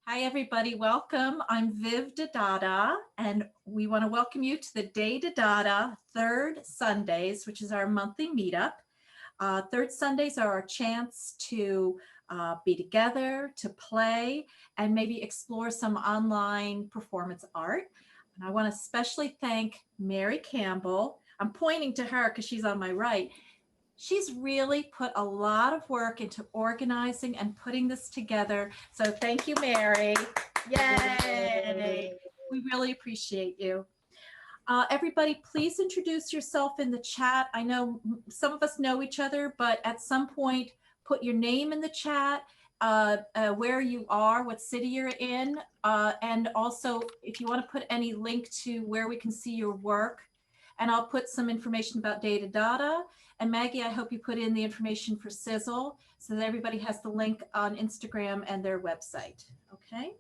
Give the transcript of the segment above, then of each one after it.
Hi, everybody. Welcome. I'm Viv Dada, and we want to welcome you to the Day Dada third Sundays, which is our monthly meetup. Third Sundays are our chance to be together, to play, and maybe explore some online performance art. And I want to especially thank Mary Campbell. I'm pointing to her because she's on my right. She's really put a lot of work into organizing and putting this together. So thank you, Mary. Yay. We really appreciate you. Everybody, please introduce yourself in the chat. I know some of us know each other, but at some point, put your name in the chat, where you are, what city you're in, and also if you want to put any link to where we can see your work. And I'll put some information about Dada. And Maggie, I hope you put in the information for Sizzle so that everybody has the link on Instagram and their website, okay?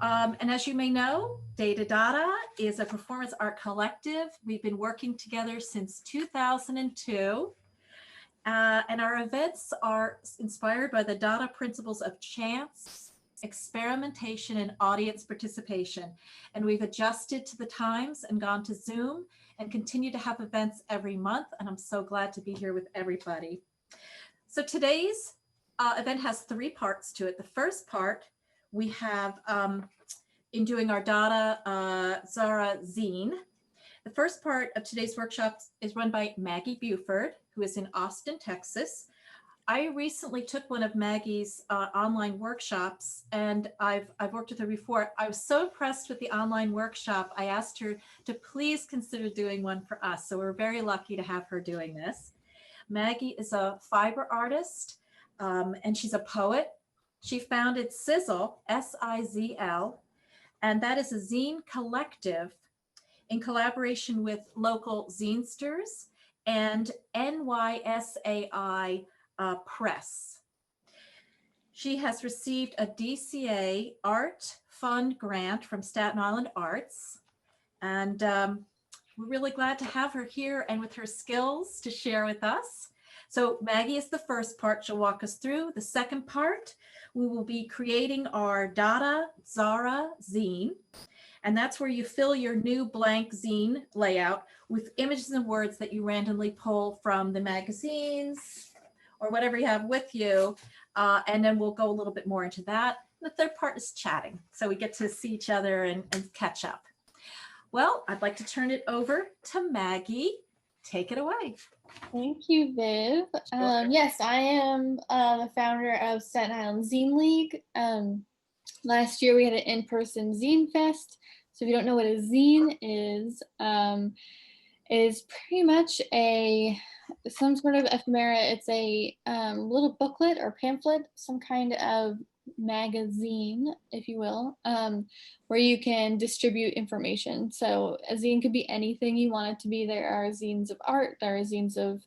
And as you may know, Dada is a performance art collective. We've been working together since 2002. And our events are inspired by the Dada principles of chance, experimentation, and audience participation. And we've adjusted to the times and gone to Zoom and continue to have events every month. And I'm so glad to be here with everybody. So today's event has three parts to it. The first part, we have in doing our Dada Tzara zine. The first part of today's workshop is run by Maggie Buford, who is in Austin, Texas. I recently took one of Maggie's online workshops, and I've worked with her before. I was so impressed with the online workshop, I asked her to please consider doing one for us. So we're very lucky to have her doing this. Maggie is a fiber artist, and she's a poet. She founded Sizzle, S-I-Z-L, and that is a zine collective in collaboration with local zinesters and NYSAI Press. She has received a DCA Art Fund grant from Staten Island Arts, and we're really glad to have her here and with her skills to share with us. So Maggie is the first part. She'll walk us through. The second part, we will be creating our Dada Tzara zine. And that's where you fill your new blank zine layout with images and words that you randomly pull from the magazines or whatever you have with you. And then we'll go a little bit more into that. The third part is chatting. So we get to see each other and catch up. Well, I'd like to turn it over to Maggie. Take it away. Thank you, Viv. Yes, I am the founder of Staten Island Zine League. Last year we had an in-person zine fest. So if you don't know what a zine is pretty much some sort of ephemera. It's a little booklet or pamphlet, some kind of magazine, if you will, where you can distribute information. So a zine could be anything you want it to be. There are zines of art, there are zines of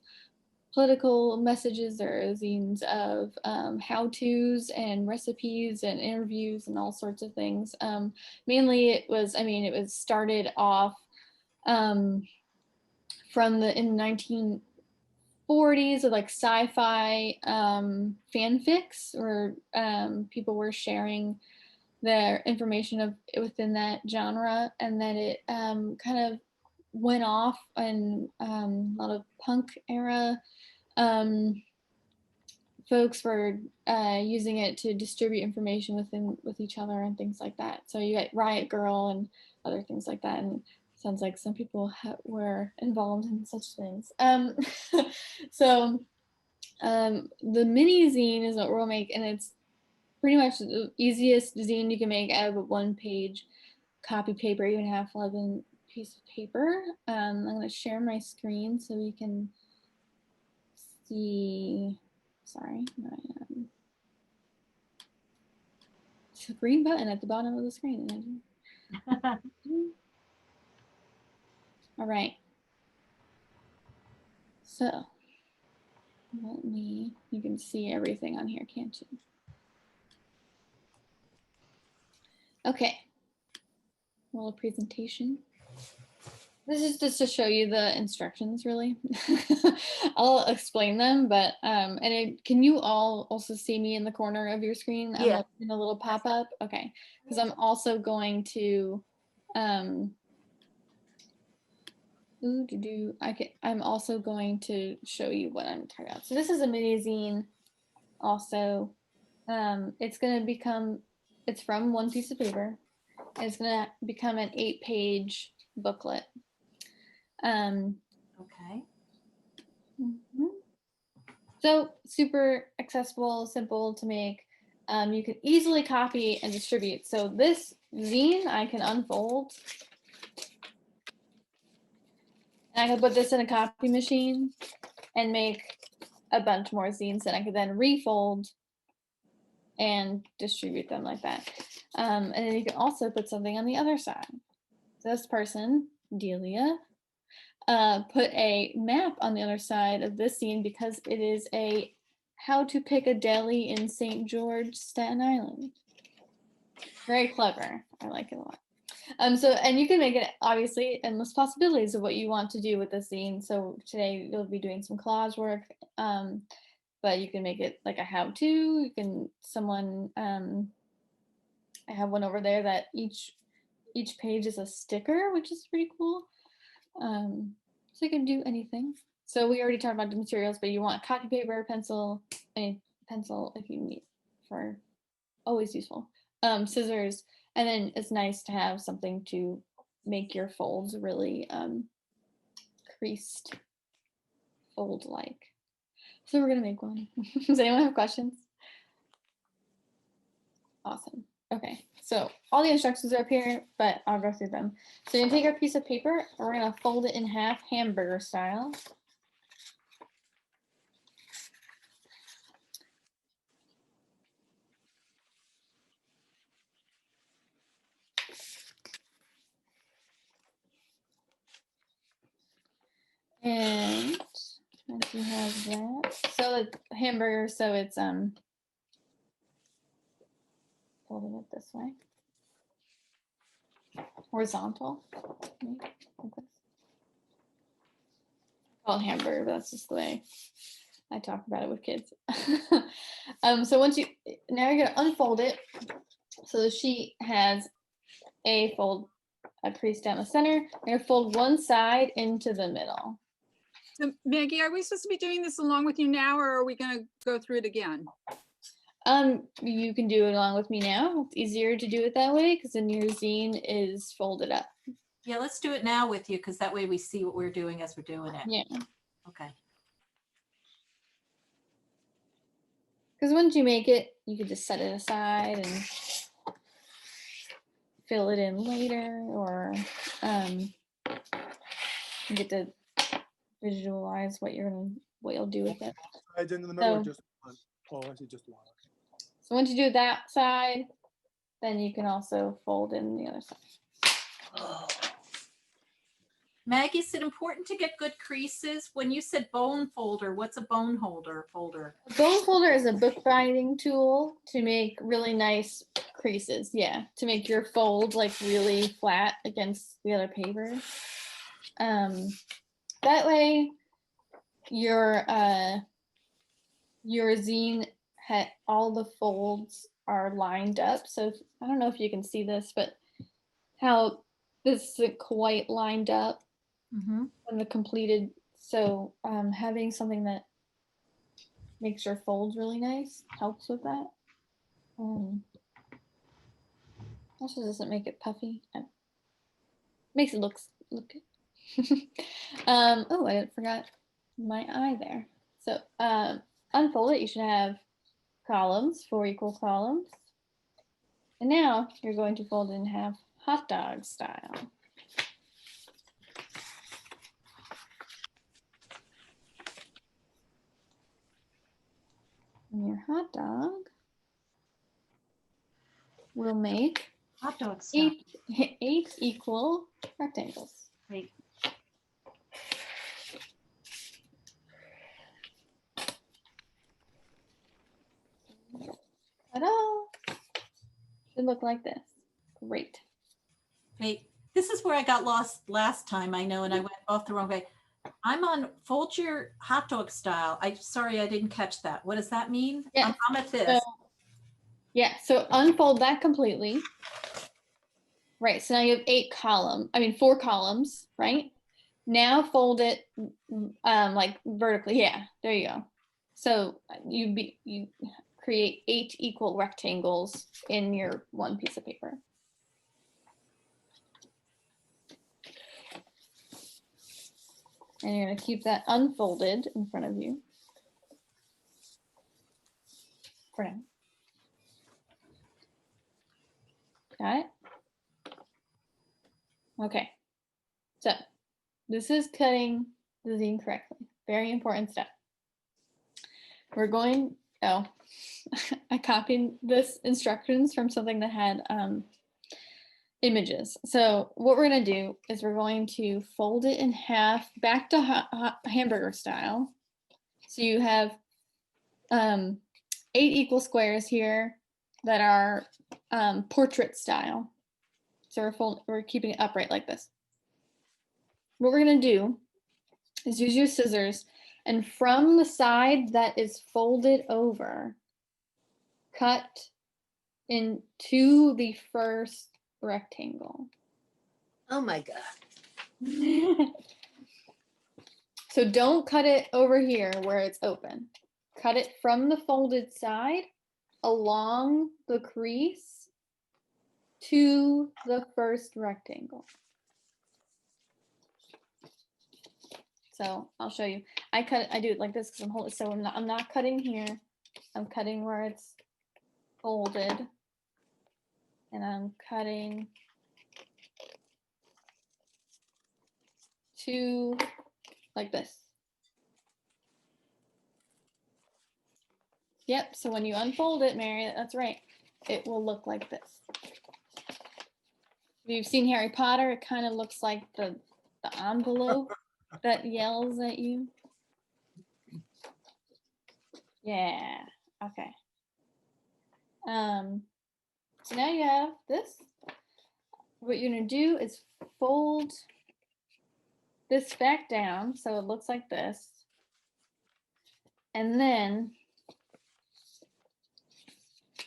political messages, there are zines of how-tos and recipes and interviews and all sorts of things. Mainly it was started off in the 1940s with like sci-fi fanfics, where people were sharing their information within that genre, and then it kind of went off in a lot of punk era. Folks were using it to distribute information with each other and things like that. So you get Riot Girl and other things like that. And sounds like some people were involved in such things. So the mini zine is what we'll make, and it's pretty much the easiest zine you can make out of a one-page copy paper, even half 11 piece of paper. I'm going to share my screen so we can see. Sorry, it's a green button at the bottom of the screen. All right. So you can see everything on here, can't you? Okay. A little presentation. This is just to show you the instructions, really. I'll explain them, but can you all also see me in the corner of your screen? I'm Yeah. like in a little pop-up. Okay, because I'm also going to I'm also going to show you what I'm talking about. So this is a mini zine. Also, it's from one piece of paper. And it's gonna become an 8-page booklet. Okay. Mhm. So super accessible, simple to make. You can easily copy and distribute. So this zine I can unfold. And I can put this in a copy machine and make a bunch more zines that I could then refold and distribute them like that. And then you can also put something on the other side. So this person, Delia, put a map on the other side of this zine because it is a how to pick a deli in St. George, Staten Island. Very clever. I like it a lot. And you can make it obviously endless possibilities of what you want to do with this zine. So today you'll be doing some collage work, but you can make it like a how-to. You can I have one over there that each page is a sticker, which is pretty cool. So you can do anything. So we already talked about the materials, but you want copy paper, pencil, pencil if you need for always useful. Scissors, and then it's nice to have something to make your folds really creased fold like. So we're gonna make one. Does anyone have questions? Awesome. Okay, so all the instructions are up here, but I'll go through them. So you're gonna take our piece of paper, and we're gonna fold it in half, hamburger style. And once you have that, so it's hamburger, so it's folding it this way, horizontal. Like this. Called hamburger, but that's just the way I talk about it with kids. So now you're gonna unfold it. So the sheet has a crease down the center. You're gonna fold one side into the middle. So Maggie, are we supposed to be doing this along with you now, or are we going to go through it again? You can do it along with me now. It's easier to do it that way because then your zine is folded up. Yeah, let's do it now with you because that way we see what we're doing as we're doing it. Yeah. Okay. Because once you make it, you can just set it aside and fill it in later, or you get to visualize what you'll do with it. Sides in the middle or just one? Oh, I see, just one. So once you do that side, then you can also fold in the other side. Maggie, is it important to get good creases? When you said bone folder, what's a bone folder? A bone folder is a bookbinding tool to make really nice creases. Yeah, to make your fold like really flat against the other paper. That way, your zine all the folds are lined up. So I don't know if you can see this, but how this isn't quite lined up when the completed. So having something that makes your folds really nice helps with that. Also doesn't make it puffy. Makes it look good. Oh, I forgot my eye there. So unfold it. You should have columns, 4 equal columns. And now you're going to fold it in half, hot dog style. And your hot dog will make hot dog style. 8 equal rectangles. Great. Ta-da! Should look like this. Great. Great. This is where I got lost last time, I know, and I went off the wrong way. I'm on fold your hot dog style. Sorry, I didn't catch that. What does that mean? Yeah, I'm at this. So, yeah, so unfold that completely. Right, so now you have 4 columns, right? Now fold it like vertically. Yeah, there you go. So you create 8 equal rectangles in your one piece of paper. And you're going to keep that unfolded in front of you for now. Got it? Okay. So this is cutting the zine correctly. Very important step. We're going, I copied this instructions from something that had images. So what we're going to do is we're going to fold it in half back to hamburger style. So you have 8 equal squares here that are portrait style. So we're keeping it upright like this. What we're going to do is use your scissors, and from the side that is folded over, cut into the first rectangle. Oh my God. So don't cut it over here where it's open. Cut it from the folded side along the crease to the first rectangle. So I'll show you. I do it like this because I'm holding. So I'm not cutting here. I'm cutting where it's folded, and I'm cutting to like this. Yep. So when you unfold it, Mary, that's right. It will look like this. If you've seen Harry Potter, it kind of looks like the envelope that yells at you. Yeah. Okay. So now you have this. What you're gonna do is fold this back down so it looks like this. And then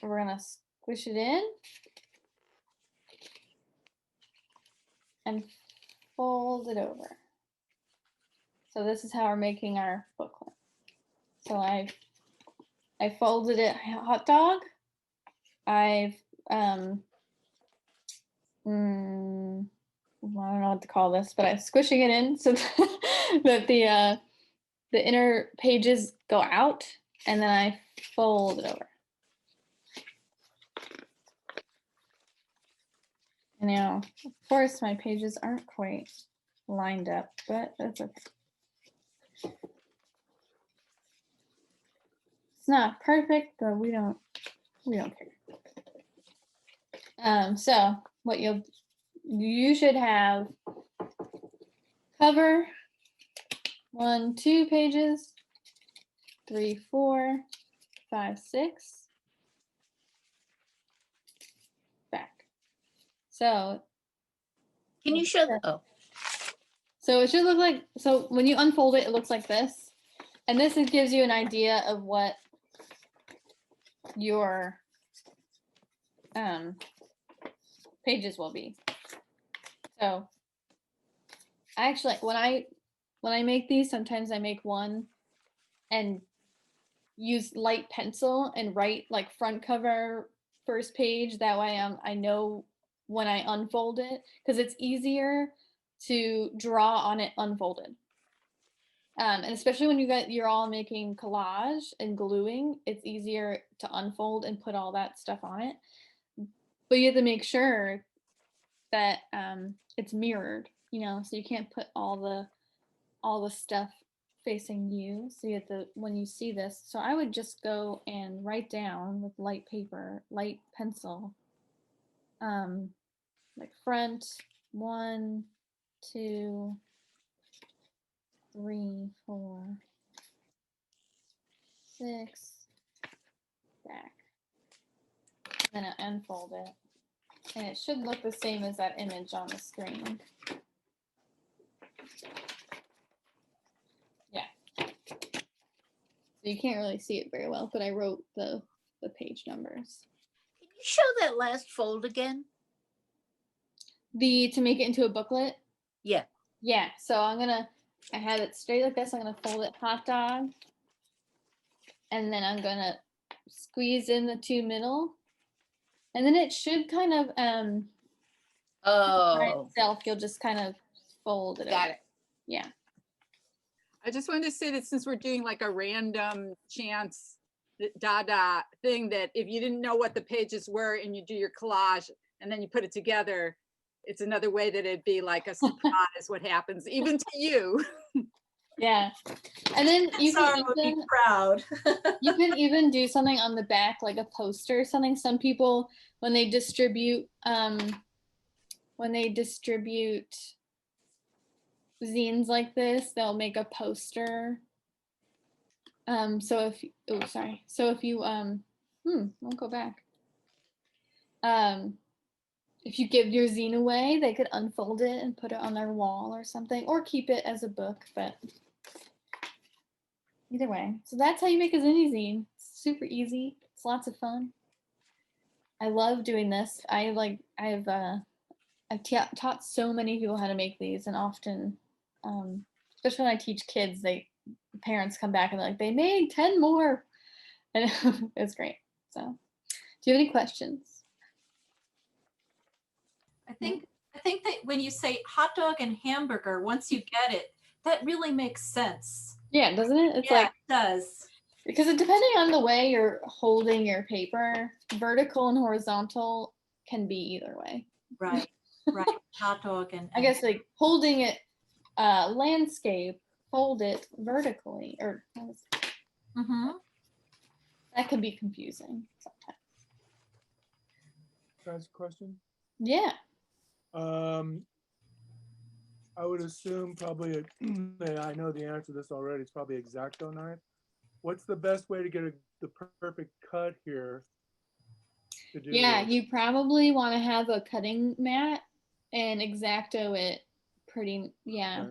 we're gonna squish it in and fold it over. So this is how we're making our booklet. So I folded it hot dog. I've I don't know what to call this, but I'm squishing it in so that the inner pages go out, and then I fold it over. And now, of course, my pages aren't quite lined up, but that's okay. It's not perfect, but we don't care. So what you should have cover 1, 2 pages, 3, 4, 5, 6, back. So Can you show the, oh, So it should look like, so when you unfold it, it looks like this. And this gives you an idea of what your pages will be. So actually, when I make these, sometimes I make one and use light pencil and write like front cover, first page. That way I know when I unfold it, because it's easier to draw on it unfolded. And especially when you're all making collage and gluing, it's easier to unfold and put all that stuff on it. But you have to make sure that it's mirrored, so you can't put all the stuff facing you. So you have to, when you see this, so I would just go and write down with light paper, light pencil, like front 1, 2, 3, 4, 6, back. Then I unfold it. And it should look the same as that image on the screen. Yeah. So you can't really see it very well, but I wrote the page numbers. Can you show that last fold again? To make it into a booklet? Yeah. Yeah, so I have it straight like this. I'm gonna fold it hot dog. And then I'm gonna squeeze in the two middle. And then it should kind of by Oh, itself, you'll just kind of fold it. got over. it. Yeah. I just wanted to say that since we're doing like a random chance Dada thing, that if you didn't know what the pages were and you do your collage and then you put it together, it's another way that it'd be like a surprise what happens, even to you. Yeah. And then you Tzara can would be even, proud. you can even do something on the back, like a poster or something. Some people, when they distribute zines like this, they'll make a poster. So if you I'll go back. If you give your zine away, they could unfold it and put it on their wall or something, or keep it as a book, but either way. So that's how you make a zine. It's super easy. It's lots of fun. I love doing this. I've taught so many people how to make these, and often, especially when I teach kids, parents come back and they're like, they made 10 more, and it's great. So, do you have any questions? I think that when you say hot dog and hamburger, once you get it, that really makes sense. Yeah, doesn't it? It's Yeah, like, it does. because depending on the way you're holding your paper, vertical and horizontal can be either way. Right. Hot dog and I guess like holding it landscape, fold it vertically, or that could be confusing sometimes. Can I ask a question? Yeah. I would assume probably, I know the answer to this already, it's probably X-Acto knife. What's the best way to get the perfect cut here? To do Yeah, this? you probably want to have a cutting mat and X-Acto it pretty, yeah.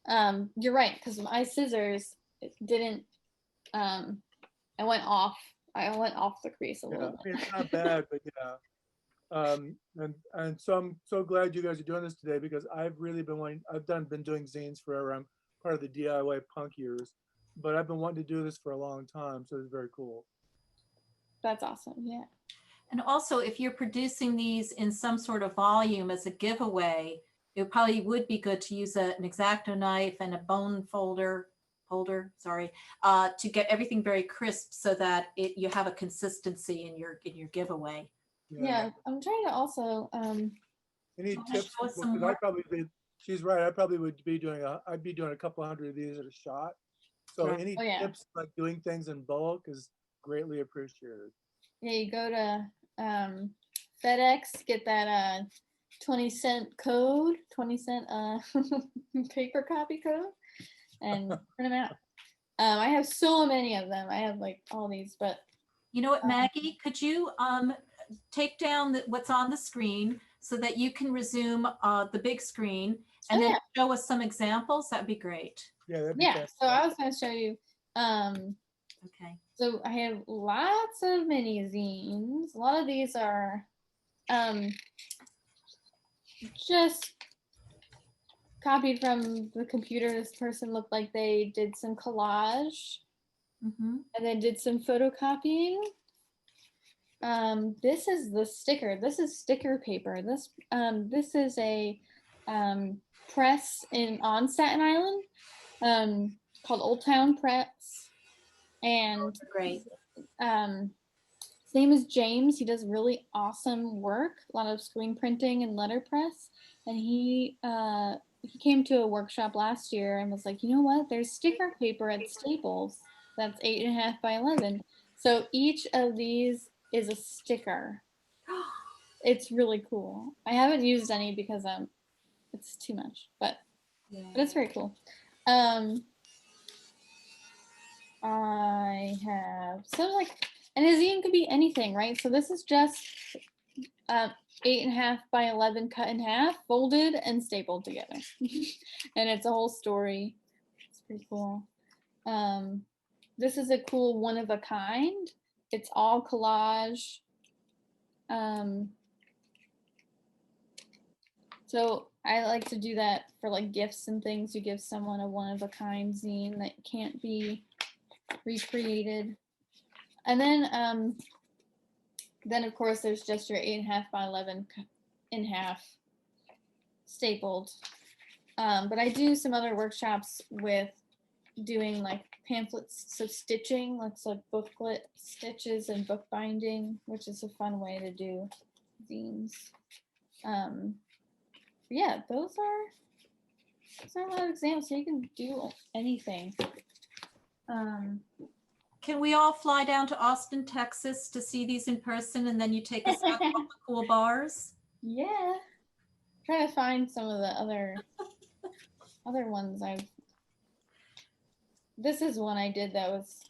Okay. You're right, because my scissors didn't, I went off the crease a little I bit. mean, it's not bad, but yeah. And so I'm so glad you guys are doing this today, because I've really been doing zines forever. I'm part of the DIY punk years, but I've been wanting to do this for a long time, so it's very cool. That's awesome, yeah. And also, if you're producing these in some sort of volume as a giveaway, it probably would be good to use an X-Acto knife and a bone holder, to get everything very crisp, so that you have a consistency in your giveaway. Yeah, I'm trying to also Any tips? show us some Because more? she's right. I probably would be I'd be doing a couple hundred of these at a shot. So Right. any tips like doing things in bulk is greatly appreciated. Yeah, you go to FedEx, get that 20-cent code, 20-cent paper copy code, and print them out. I have so many of them. I have like all these, but You know what, Maggie, could you take down what's on the screen so that you can resume the big screen and then show us some examples? That'd be great. Yeah, that'd be yeah. So I was going to show you. Okay. So I have lots of mini zines. A lot of these are just copied from the computer. This person looked like they did some collage and then did some photocopying. This is the sticker. This is sticker paper. This is a press on Staten Island called Old Town Press. And great. His name is James. He does really awesome work, a lot of screen printing and letterpress. And he came to a workshop last year and was like, you know what? There's sticker paper at Staples that's 8.5 by 11. So each of these is a sticker. It's really cool. I haven't used any because it's too much, but it's very cool. I have some and a zine could be anything, right? So this is just 8.5 by 11 cut in half, folded and stapled together. And it's a whole story. It's pretty cool. This is a cool one of a kind. It's all collage. So I like to do that for like gifts and things. You give someone a one of a kind zine that can't be recreated. And then of course there's just your 8.5 by 11 in half stapled. But I do some other workshops with doing like pamphlets, so stitching, that's like booklet stitches and bookbinding, which is a fun way to do zines. Yeah, those are a lot of examples, so you can do anything. Can we all fly down to Austin, Texas to see these in person, and then you take us out to all the cool bars? Yeah. Trying to find some of the other ones this is one I did that was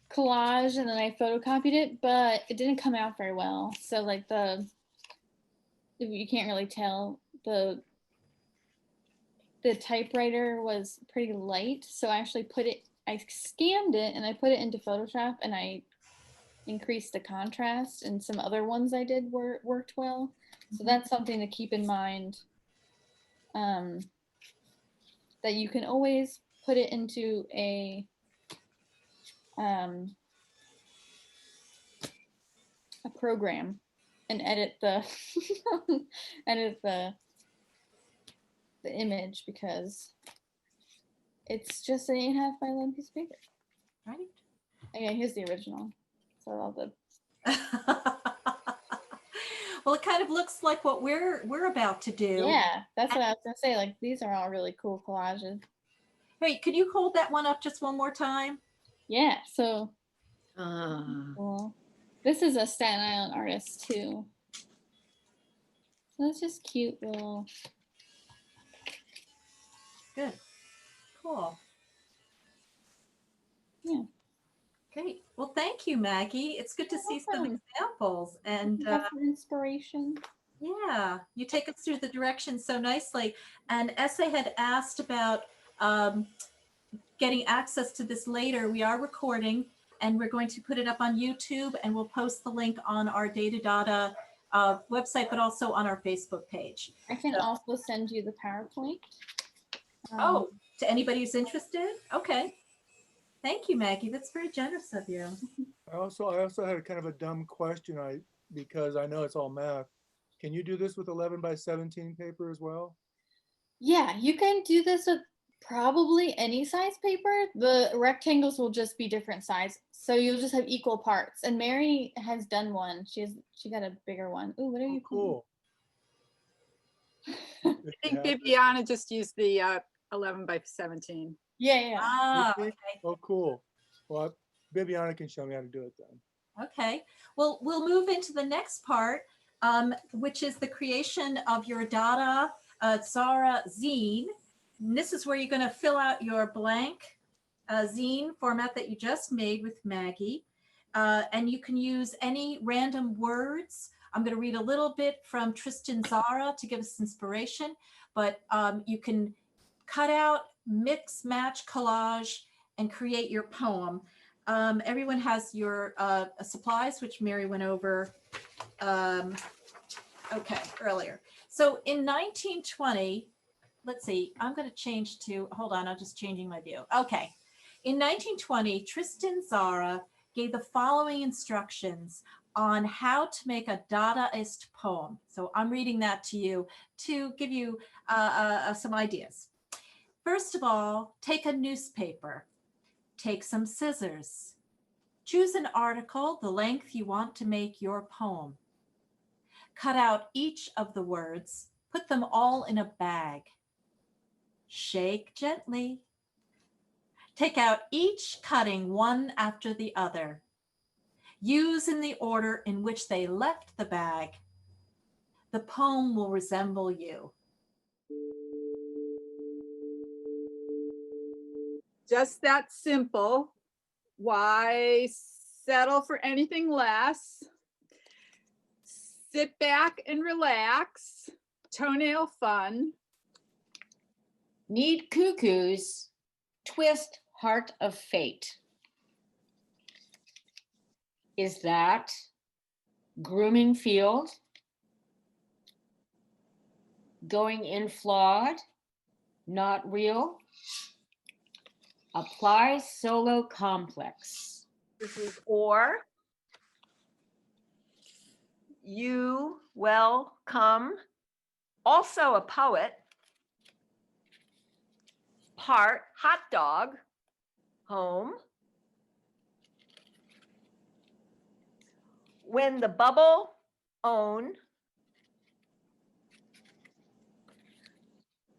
collage, and then I photocopied it, but it didn't come out very well. So like you can't really tell, the typewriter was pretty light, so I actually I scanned it and I put it into Photoshop and I increased the contrast, and some other ones I did worked well. So that's something to keep in mind, that you can always put it into a program and edit the the image, because it's just an 8.5 by 11 piece of paper. Right. Okay, here's the original. So all the Well, it kind of looks like what we're about to do. yeah, that's what I was gonna say. Like, these are all really cool collages. Hey, could you hold that one up just one more time? Yeah, so cool. This is a Staten Island artist too. So it's just cute little. Good. Cool. Yeah. Great. Well, thank you, Maggie. It's good to You're see some welcome. examples. And That's for inspiration. yeah, you take us through the directions so nicely. And Essay had asked about getting access to this later. We are recording, and we're going to put it up on YouTube, and we'll post the link on our Dada website, but also on our Facebook page. I can also send you the PowerPoint. To anybody who's interested? Okay. Thank you, Maggie. That's very generous of you. I also had a kind of a dumb question, because I know it's all math. Can you do this with 11 by 17 paper as well? Yeah, you can do this with probably any size paper. The rectangles will just be different size, so you'll just have equal parts. And Mary has done one. She got a bigger one. Ooh, what are you? Cool. I think Bibiana just used the 11 by 17. Yeah. Ah, okay. Oh, cool. Well, Bibiana can show me how to do it then. Okay. Well, we'll move into the next part, which is the creation of your Dada Tzara zine. And this is where you're going to fill out your blank zine format that you just made with Maggie. And you can use any random words. I'm going to read a little bit from Tzara to give us inspiration, but you can cut out, mix, match, collage, and create your poem. Everyone has your supplies, which Mary went over earlier. So in 1920, let's see, I'm going to change to, hold on, I'm just changing my view. Okay. In 1920, Tzara gave the following instructions on how to make a Dadaist poem. So I'm reading that to you to give you some ideas. First of all, take a newspaper, take some scissors, choose an article the length you want to make your poem. Cut out each of the words, put them all in a bag. Shake gently. Take out each cutting one after the other. Use in the order in which they left the bag. The poem will resemble you. Just that simple. Why settle for anything less? Sit back and relax. Toenail fun. Need cuckoos. Twist heart of fate. Is that grooming field? Going in flawed? Not real? Apply solo complex. This is or. You will come. Also a poet. Part hot dog. Home. When the bubble own.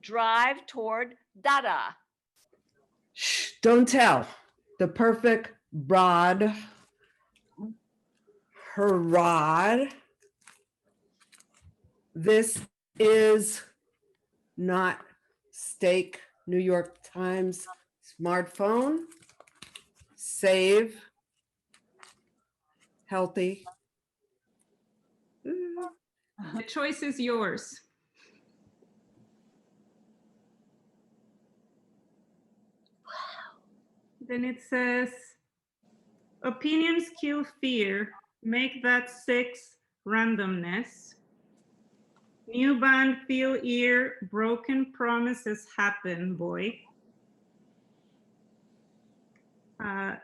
Drive toward Dada. Shh, don't tell. The perfect broad rod. This is not steak. New York Times smartphone. Save. Healthy. The choice is yours. Then it says, opinions kill fear, make that 6 randomness. New band feel ear, broken promises happen, boy.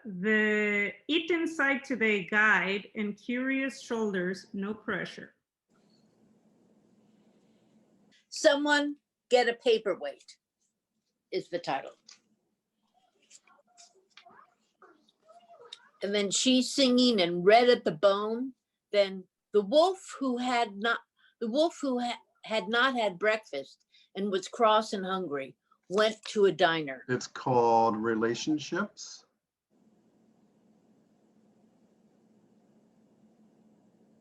The Eat Inside Today guide and curious shoulders, no pressure. Someone get a paperweight is the title. And then she's singing and red at the bone. Then the wolf who had not had breakfast and was cross and hungry went to a diner. It's called Relationships.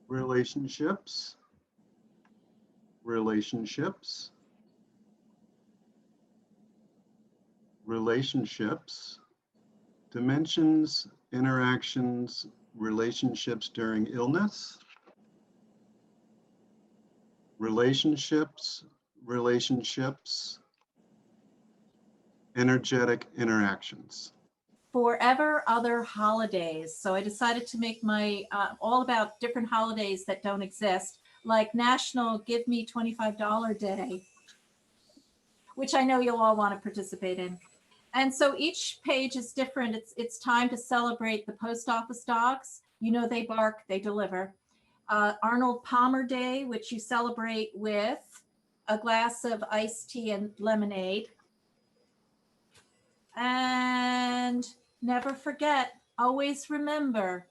Relationships. Relationships. Relationships. Dimensions, interactions, relationships during illness. Relationships, relationships, energetic interactions. Forever other holidays. So I decided to make my all about different holidays that don't exist, like National Give Me $25 Day, which I know you'll all want to participate in. And so each page is different. It's time to celebrate the post office dogs. You know, they bark, they deliver. Arnold Palmer Day, which you celebrate with a glass of iced tea and lemonade. And never forget, always remember,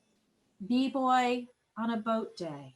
B-Boy on a boat day.